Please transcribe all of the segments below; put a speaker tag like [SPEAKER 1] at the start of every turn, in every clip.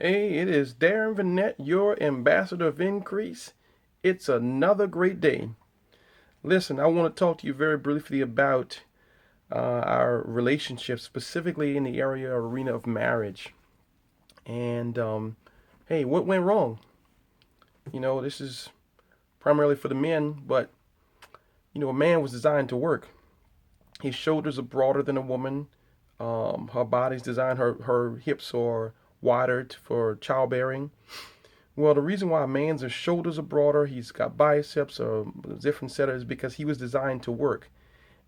[SPEAKER 1] Hey, it is Darren Vanette, your ambassador of increase. It's another great day. Listen, I want to talk to you very briefly about our relationship, specifically in the area arena of marriage. And hey, what went wrong? This is primarily for the men, but a man was designed to work. His shoulders are broader than a woman. Her body's designed, her hips are wider for childbearing. Well, the reason why a man's shoulders are broader, he's got biceps or different set is because he was designed to work.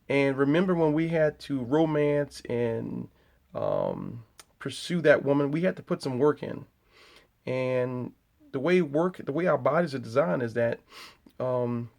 [SPEAKER 1] And remember when we had to romance and um, pursue that woman, we had to put some work in. And the way our bodies are designed is that um,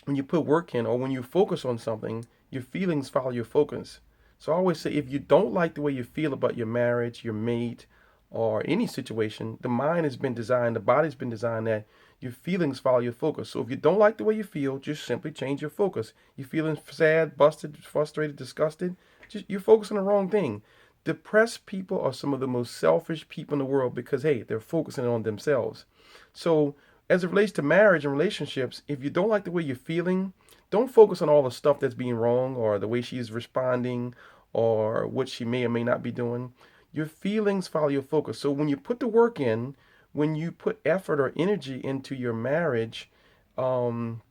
[SPEAKER 1] when you put work in or when you focus on something, your feelings follow your focus. So I always say if you don't like the way you feel about your marriage, your mate, or any situation, the mind has been designed, the body's been designed that your feelings follow your focus. So if you don't like the way you feel, just simply change your focus. You're feeling sad, busted, frustrated, disgusted, just you're focusing on the wrong thing. Depressed people are some of the most selfish people in the world because hey, they're focusing on themselves. So as it relates to marriage and relationships, if you don't like the way you're feeling, don't focus on all the stuff that's being wrong or the way she's responding or what she may or may not be doing. Your feelings follow your focus. So when you put the work in, when you put effort or energy into your marriage, um,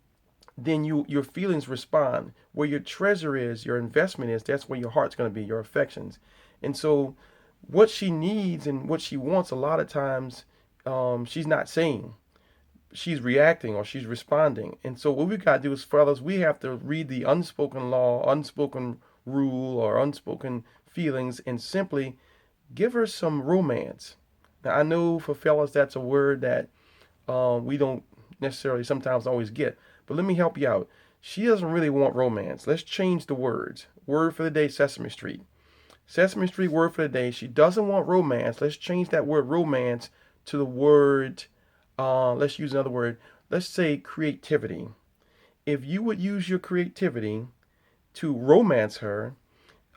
[SPEAKER 1] then your feelings respond. Where your treasure is, your investment is, that's where your heart's going to be, your affections. And so what she needs and what she wants a lot of times she's not saying she's reacting or she's responding. And so what we got to do is, fellas, we have to read the unspoken law, unspoken rule, or unspoken feelings and simply give her some romance. Now, I know for fellas that's a word that we don't necessarily sometimes always get, but let me help you out. She doesn't really want romance. Let's change the words. Word for the day, Sesame Street. Sesame Street word for the day. She doesn't want romance. Let's change that word romance to the word, let's use another word. Let's say creativity. If you would use your creativity to romance her,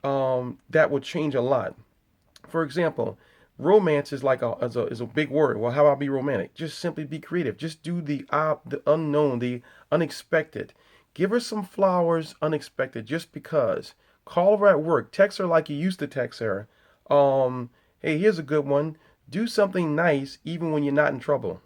[SPEAKER 1] that would change a lot. For example, romance is like is a big word. Well, how about be romantic? Just simply be creative. Just do the unknown, the unexpected. Give her some flowers, unexpected, just because. Call her at work. Text her like you used to text her. Hey, here's a good one. Do something nice even when you're not in trouble.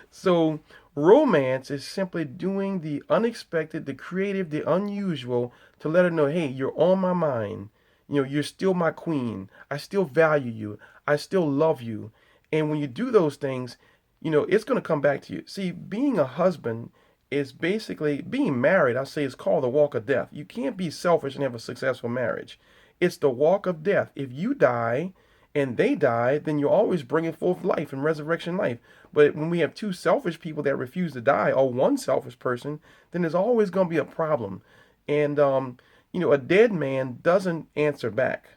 [SPEAKER 1] So, romance is simply doing the unexpected, the creative, the unusual to let her know, hey, you're on my mind. You're still my queen. I still value you. I still love you. And when you do those things, it's going to come back to you. See, being a husband is basically being married. I say it's called the walk of death. You can't be selfish and have a successful marriage. It's the walk of death. If you die and they die, then you're always bringing forth life and resurrection life. But when we have two selfish people that refuse to die, or one selfish person, then there's always going to be a problem. And a dead man doesn't answer back.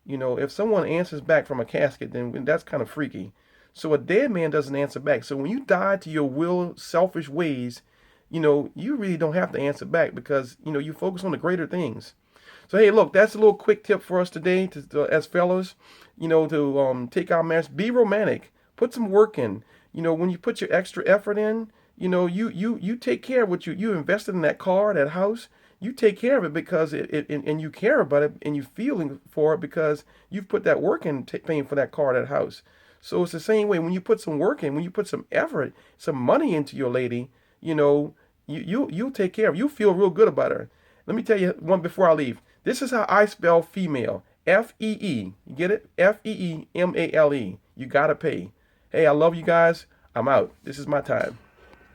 [SPEAKER 1] If someone answers back from a casket, then that's kind of freaky. So a dead man doesn't answer back. So when you die to your will, selfish ways, you really don't have to answer back because, you focus on the greater things. So hey, look, that's a little quick tip for us today, as fellas, to take our marriage. Be romantic. Put some work in. When you put your extra effort in, you take care of what you invested in that car, that house. You take care of it because and you care about it and you feeling for it because you've put that work in paying for that car, that house. So it's the same way when you put some work in, when you put some effort, some money into your lady, you'll take care of. You feel real good about her. Let me tell you one before I leave. This is how I spell female. Fee. You get it? Feemale. You gotta pay. Hey, I love you guys. I'm out. This is my time.